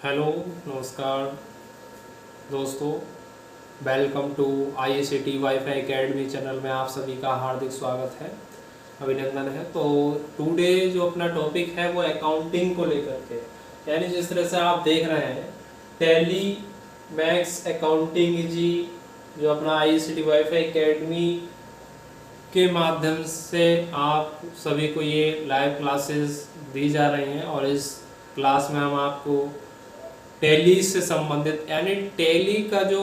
Hello, नमस्कार दोस्तों। Welcome to IICT WiFi academy channel में आप सभी का हार्दिक स्वागत है, अभिनंदन है। तो टुडे जो अपना टॉपिक है वो अकाउंटिंग को लेकर के, यानी जिस तरह से आप देख रहे हैं टैली मैक्स अकाउंटिंग जी, जो अपना IICT वाईफाई एकेडमी के माध्यम से आप सभी को ये लाइव क्लासेस दी जा रही हैं। और इस क्लास में हम आपको टैली से संबंधित यानी टैली का जो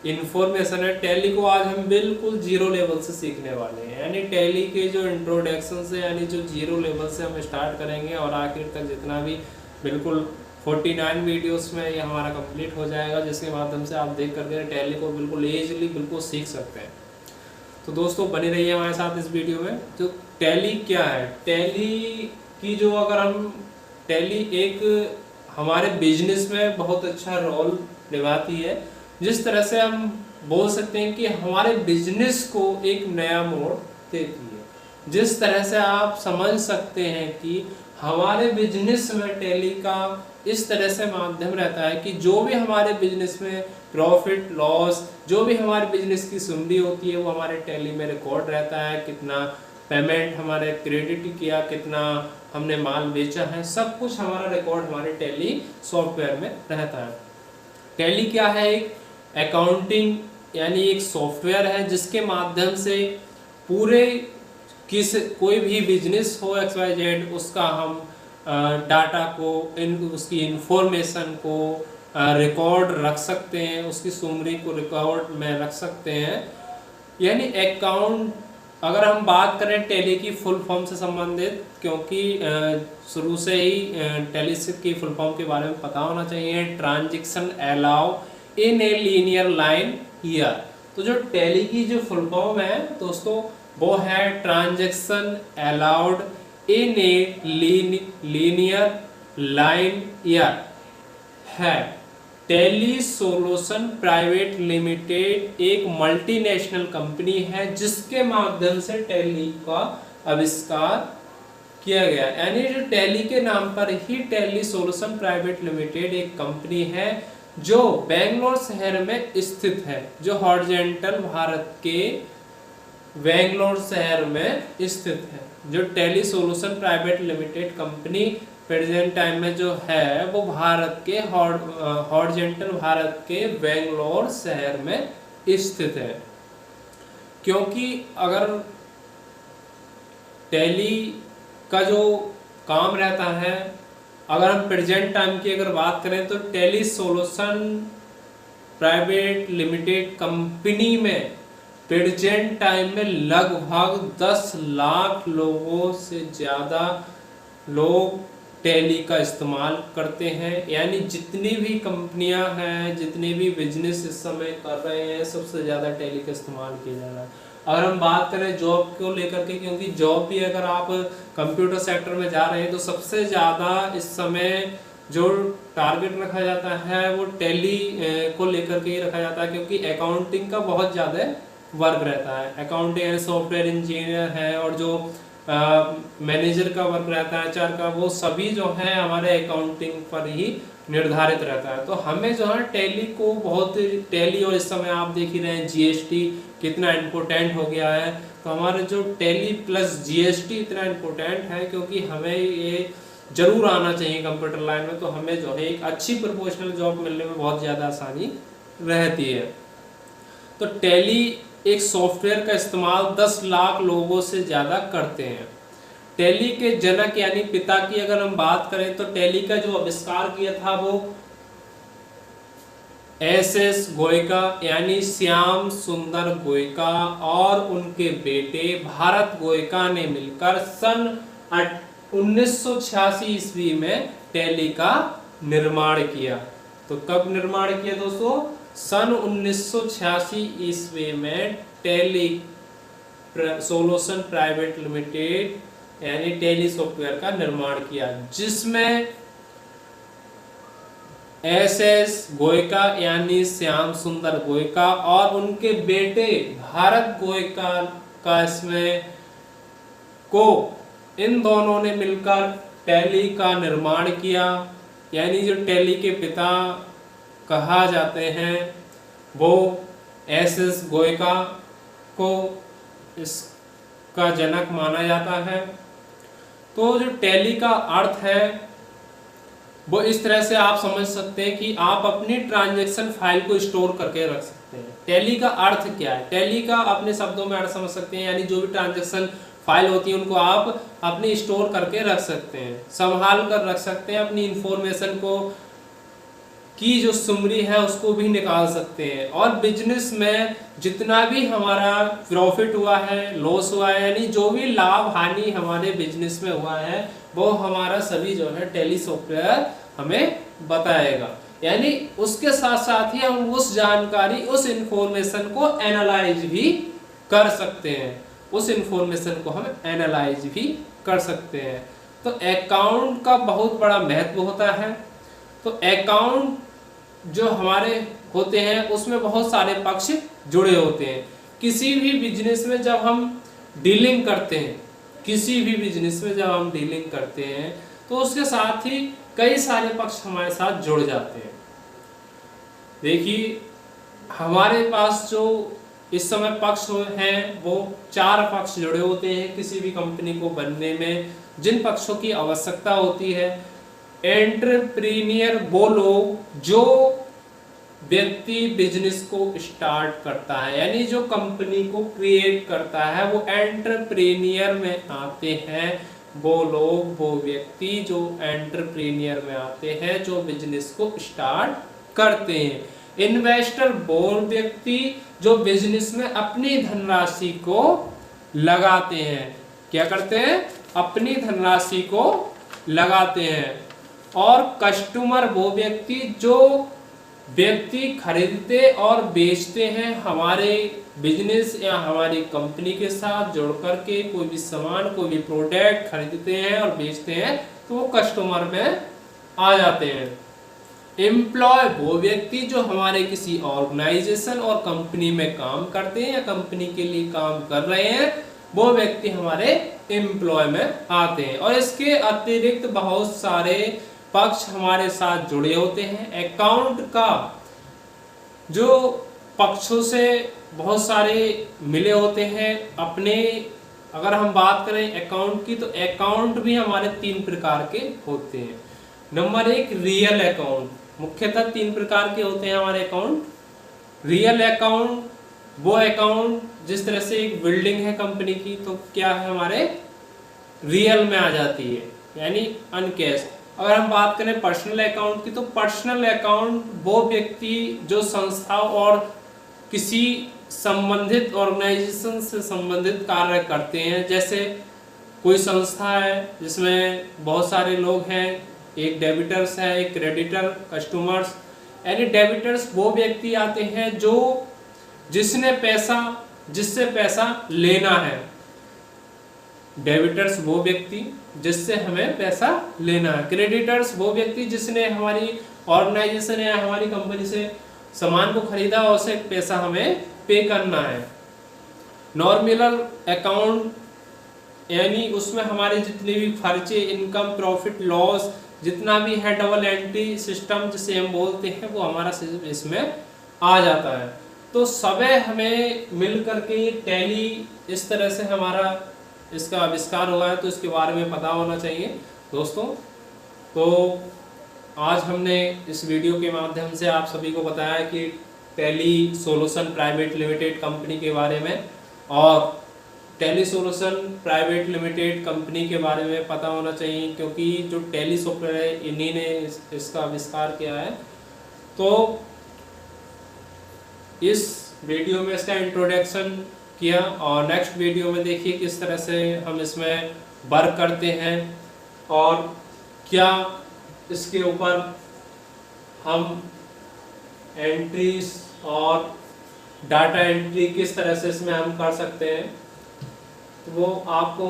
इंफॉर्मेशन है, टैली को आज हम बिल्कुल जीरो लेवल से सीखने वाले हैं। यानी टैली के जो इंट्रोडक्शन से, यानी जो जीरो लेवल से हम स्टार्ट करेंगे और आखिर तक जितना भी बिल्कुल 49 वीडियोस में ये हमारा कंप्लीट हो जाएगा, जिसके माध्यम से आप देख करके टैली को बिल्कुल ईजिली बिल्कुल सीख सकते हैं। तो दोस्तों बने रहिए हमारे साथ इस वीडियो में। जो टैली क्या है, टैली की जो अगर हम टैली एक हमारे बिजनेस में बहुत अच्छा रोल निभाती है। जिस तरह से हम बोल सकते हैं कि हमारे बिजनेस को एक नया मोड़ देती है। जिस तरह से आप समझ सकते हैं कि हमारे बिजनेस में टैली का इस तरह से माध्यम रहता है कि जो भी हमारे बिजनेस में प्रॉफिट लॉस, जो भी हमारे बिजनेस की समरी होती है वो हमारे टैली में रिकॉर्ड रहता है। कितना पेमेंट हमारे क्रेडिट किया, कितना हमने माल बेचा है, सब कुछ हमारा रिकॉर्ड हमारे टैली सॉफ्टवेयर में रहता है। टैली क्या है? एक अकाउंटिंग यानी एक सॉफ्टवेयर है जिसके माध्यम से पूरे कोई भी बिजनेस हो XYZ, उसका हम डाटा को उसकी इंफॉर्मेशन को रिकॉर्ड रख सकते हैं, उसकी सुमरी को रिकॉर्ड में रख सकते हैं। यानी अकाउंट, अगर हम बात करें टैली की फुल फॉर्म से संबंधित, क्योंकि शुरू से ही टैली की फुल फॉर्म के बारे में पता होना चाहिए। Transaction allow in a linear line year. तो जो टैली की जो फुल फॉर्म है दोस्तों वो है transaction allowed in a linear line year है। टैली सॉल्यूशन प्राइवेट लिमिटेड एक मल्टीनेशनल कंपनी है जिसके माध्यम से टैली का आविष्कार किया गया। यानी जो टैली के नाम पर ही टैली सॉल्यूशन प्राइवेट लिमिटेड एक कंपनी है जो बेंगलोर शहर में स्थित है, जो हॉरिजॉन्टल भारत के बेंगलोर शहर में स्थित है। जो tally solution private limited company present time में जो है वो भारत के हॉरिजॉन्टल भारत के बेंगलोर शहर में स्थित है। क्योंकि अगर टैली का जो काम रहता है, अगर हम प्रेजेंट टाइम की अगर बात करें तो tally solution private limited company में प्रेजेंट टाइम में लगभग 10 लाख लोगों से ज़्यादा लोग टैली का इस्तेमाल करते हैं। यानी जितनी भी कंपनियां हैं, जितने भी बिजनेस इस समय कर रहे हैं, सबसे ज़्यादा टैली का इस्तेमाल किया जा रहा है। अगर हम बात करें जॉब को लेकर के, क्योंकि जॉब भी अगर आप कंप्यूटर सेक्टर में जा रहे हैं तो सबसे ज़्यादा इस समय जो टारगेट रखा जाता है वो टैली को लेकर के ही रखा जाता है, क्योंकि अकाउंटिंग का बहुत ज़्यादा वर्क रहता है। अकाउंटिंग सॉफ्टवेयर इंजीनियर है और जो मैनेजर का वर्क रहता है, HR का, वो सभी जो है हमारे अकाउंटिंग पर ही निर्धारित रहता है। तो हमें जो है टैली को बहुत, टैली और इस समय आप देख ही रहे हैं GST कितना इम्पोर्टेंट हो गया है। तो हमारे जो टैली प्लस GST इतना इम्पोर्टेंट है क्योंकि हमें ये जरूर आना चाहिए कंप्यूटर लाइन में। तो हमें जो है एक अच्छी प्रोफेशनल जॉब मिलने में बहुत ज़्यादा आसानी रहती है। तो टैली एक सॉफ्टवेयर का इस्तेमाल 10 लाख लोगों से ज़्यादा करते हैं। टैली के जनक यानी पिता की अगर हम बात करें तो टैली का जो आविष्कार किया था वो SS गोयका यानी श्याम सुंदर गोयका और उनके बेटे भारत गोयका ने मिलकर सन 1986 ईस्वी में टैली का निर्माण किया। तो कब निर्माण किया दोस्तों? सन 1986 ईस्वी में टैली सॉल्यूशन प्राइवेट लिमिटेड यानी टैली सॉफ्टवेयर का निर्माण किया, जिसमें SS गोयका यानी श्याम सुंदर गोयका और उनके बेटे भारत गोयका का इसमें को इन दोनों ने मिलकर टैली का निर्माण किया। यानी जो टैली के पिता कहा जाते हैं वो एस गोयका को इसका जनक माना जाता है। तो जो टैली का अर्थ है वो इस तरह से आप समझ सकते हैं कि आप अपनी ट्रांजैक्शन फाइल को स्टोर करके रख सकते हैं। टैली का अर्थ क्या है? टैली का अपने शब्दों में अर्थ समझ सकते हैं, यानी जो भी ट्रांजैक्शन फाइल होती है उनको आप अपनी स्टोर करके रख सकते हैं, संभाल कर रख सकते हैं, अपनी इंफॉर्मेशन को की जो सुमरी है उसको भी निकाल सकते हैं। और बिजनेस में जितना भी हमारा प्रॉफिट हुआ है, लॉस हुआ है, यानी जो भी लाभ हानि हमारे बिजनेस में हुआ है वो हमारा सभी जो है टैली सॉफ्टवेयर हमें बताएगा। यानी उसके साथ साथ ही हम उस जानकारी, उस इंफॉर्मेशन को एनालाइज भी कर सकते हैं, उस इंफॉर्मेशन को हम एनालाइज भी कर सकते हैं। तो अकाउंट का बहुत बड़ा महत्व होता है। तो अकाउंट जो हमारे होते हैं उसमें बहुत सारे पक्ष जुड़े होते हैं। किसी भी बिजनेस में जब हम डीलिंग करते हैं, किसी भी बिजनेस में जब हम डीलिंग करते हैं तो उसके साथ ही कई सारे पक्ष हमारे साथ जुड़ जाते हैं। देखिए हमारे पास जो इस समय पक्ष हैं वो 4 पक्ष जुड़े होते हैं किसी भी कंपनी को बनने में। जिन पक्षों की आवश्यकता होती है, एंटरप्रेन्योर वो लोग जो व्यक्ति बिजनेस को स्टार्ट करता है, यानी जो कंपनी को क्रिएट करता है वो एंटरप्रेन्योर में आते हैं। वो लोग, वो व्यक्ति जो एंटरप्रेन्योर में आते हैं, जो बिजनेस को स्टार्ट करते हैं। इन्वेस्टर वो व्यक्ति जो बिजनेस में अपनी धनराशि को लगाते हैं। क्या करते हैं? अपनी धनराशि को लगाते हैं। और कस्टमर वो व्यक्ति जो व्यक्ति खरीदते और बेचते हैं, हमारे बिजनेस या हमारी कंपनी के साथ जुड़ करके कोई भी सामान, कोई भी प्रोडक्ट खरीदते हैं और बेचते हैं तो वो कस्टमर में आ जाते हैं। एम्प्लॉय वो व्यक्ति जो हमारे किसी ऑर्गेनाइजेशन और कंपनी में काम करते हैं या कंपनी के लिए काम कर रहे हैं, वो व्यक्ति हमारे एम्प्लॉय में आते हैं। और इसके अतिरिक्त बहुत सारे पक्ष हमारे साथ जुड़े होते हैं। अकाउंट का जो पक्षों से बहुत सारे मिले होते हैं अपने। अगर हम बात करें अकाउंट की तो अकाउंट भी हमारे 3 प्रकार के होते हैं। नंबर 1 रियल अकाउंट, मुख्यतः 3 प्रकार के होते हैं हमारे अकाउंट। रियल अकाउंट वो अकाउंट जिस तरह से एक बिल्डिंग है कंपनी की तो क्या है हमारे रियल में आ जाती है, यानी अनकैश। अगर हम बात करें पर्सनल अकाउंट की तो पर्सनल अकाउंट वो व्यक्ति जो संस्था और किसी संबंधित ऑर्गेनाइजेशन से संबंधित कार्य करते हैं। जैसे कोई संस्था है जिसमें बहुत सारे लोग हैं, एक डेबिटर्स है, एक क्रेडिटर, कस्टमर्स। यानी डेबिटर्स वो व्यक्ति आते हैं जो जिससे पैसा लेना है। डेबिटर्स वो व्यक्ति जिससे हमें पैसा लेना है। क्रेडिटर्स वो व्यक्ति जिसने हमारी ऑर्गेनाइजेशन या हमारी कंपनी से सामान को खरीदा और उसे पैसा हमें पे करना है। नॉमिनल अकाउंट यानी उसमें हमारे जितने भी खर्चे, इनकम, प्रॉफिट, लॉस जितना भी है, डबल एंट्री सिस्टम जिसे हम बोलते हैं, वो हमारा इसमें आ जाता है। तो सबे हमें मिल करके टैली इस तरह से हमारा इसका आविष्कार हुआ है, तो इसके बारे में पता होना चाहिए दोस्तों। तो आज हमने इस वीडियो के माध्यम से आप सभी को बताया कि tally solution private limited company के बारे में, और tally solution private limited company के बारे में पता होना चाहिए क्योंकि जो टैली सॉफ्टवेयर है इन्हीं ने इसका आविष्कार किया है। तो इस वीडियो में इसका इंट्रोडक्शन किया और नेक्स्ट वीडियो में देखिए किस तरह से हम इसमें वर्क करते हैं और क्या इसके ऊपर हम एंट्रीज और डाटा एंट्री किस तरह से इसमें हम कर सकते हैं, तो वो आपको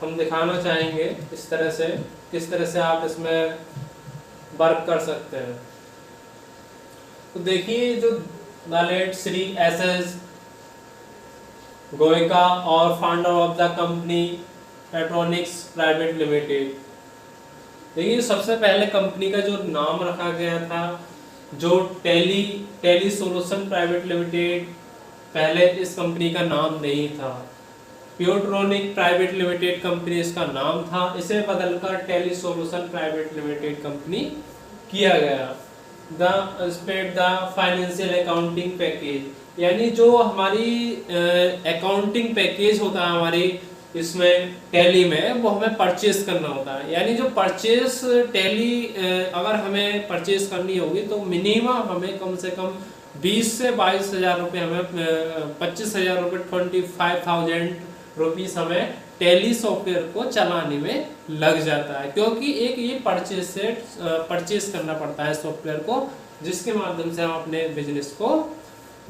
हम दिखाना चाहेंगे इस तरह से, किस तरह से आप इसमें वर्क कर सकते हैं। तो देखिए जो द लेट श्री एस गोयका और founder of the company Petronics private limited, देखिए सबसे पहले कंपनी का जो नाम रखा गया था, जो टेली सॉल्यूशन प्राइवेट लिमिटेड, पहले इस कंपनी का नाम नहीं था। प्योरट्रॉनिक प्राइवेट लिमिटेड कंपनी इसका नाम था, इसे बदलकर tele solution private limited company किया गया। द फाइनेंशियल अकाउंटिंग पैकेज, यानी जो हमारी अकाउंटिंग पैकेज होता है हमारी इसमें टैली में, वो हमें परचेस करना होता है। यानी जो परचेस टैली अगर हमें परचेस करनी होगी तो मिनिमम हमें कम से कम 20 से 22 हज़ार रुपये, हमें 25 हज़ार रुपये, 25,000 रुपीस हमें टैली सॉफ्टवेयर को चलाने में लग जाता है, क्योंकि एक ये परचेस करना पड़ता है सॉफ्टवेयर को, जिसके माध्यम से हम अपने बिजनेस को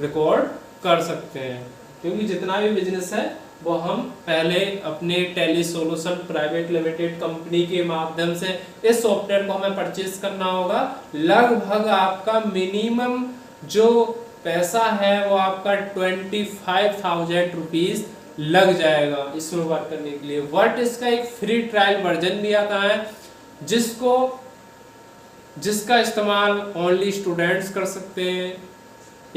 रिकॉर्ड कर सकते हैं। क्योंकि जितना भी बिजनेस है वो हम पहले अपने tele solution private limited company के माध्यम से इस सॉफ्टवेयर को हमें परचेस करना होगा। लगभग आपका मिनिमम जो पैसा है वो आपका 25,000 रुपीज लग जाएगा इसमें वर्क करने के लिए। बट इसका एक फ्री ट्रायल वर्जन भी आता है जिसका इस्तेमाल ओनली स्टूडेंट्स कर सकते हैं।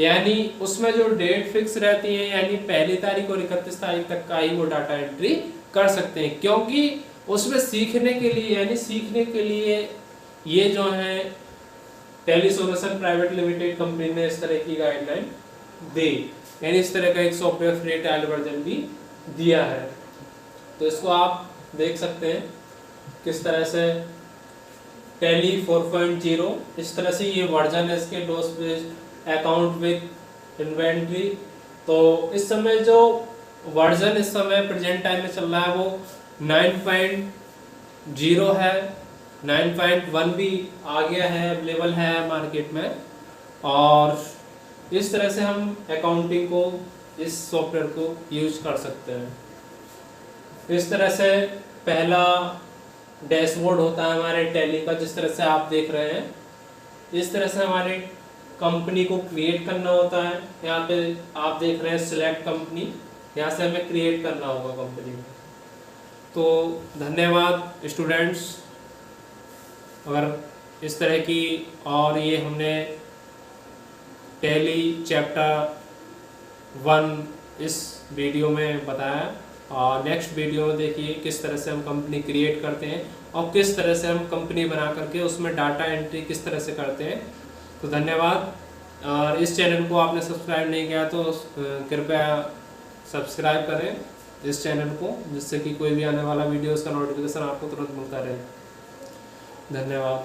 यानी उसमें जो डेट फिक्स रहती है, यानी 1 तारीख और 31 तारीख तक का ही वो डाटा एंट्री कर सकते हैं, क्योंकि उसमें सीखने के लिए ये जो है tele solution private limited company ने इस तरह की गाइडलाइन दी, यानी इस तरह का एक सॉफ्टवेयर फ्री ट्रायल वर्जन भी दिया है। तो इसको आप देख सकते हैं किस तरह से टैली 4.0 इस तरह से ये वर्जन है इसके, डोस बेस्ड अकाउंट विद इन्वेंट्री। तो इस समय जो वर्जन इस समय प्रेजेंट टाइम में चल रहा है वो 9.0 है। 9.1 भी आ गया है, अवेलेबल है मार्केट में। और इस तरह से हम अकाउंटिंग को, इस सॉफ्टवेयर को यूज कर सकते हैं। इस तरह से पहला डैशबोर्ड होता है हमारे टैली का, जिस तरह से आप देख रहे हैं। इस तरह से हमारे कंपनी को क्रिएट करना होता है। यहाँ पे आप देख रहे हैं सिलेक्ट कंपनी, यहाँ से हमें क्रिएट करना होगा कंपनी। तो धन्यवाद स्टूडेंट्स। अगर इस तरह की, और ये हमने टैली चैप्टर 1 इस वीडियो में बताया, और नेक्स्ट वीडियो में देखिए किस तरह से हम कंपनी क्रिएट करते हैं और किस तरह से हम कंपनी बना करके उसमें डाटा एंट्री किस तरह से करते हैं। तो धन्यवाद। और इस चैनल को आपने सब्सक्राइब नहीं किया तो कृपया सब्सक्राइब करें इस चैनल को, जिससे कि कोई भी आने वाला वीडियो उसका नोटिफिकेशन आपको तुरंत मिलता रहे। धन्यवाद।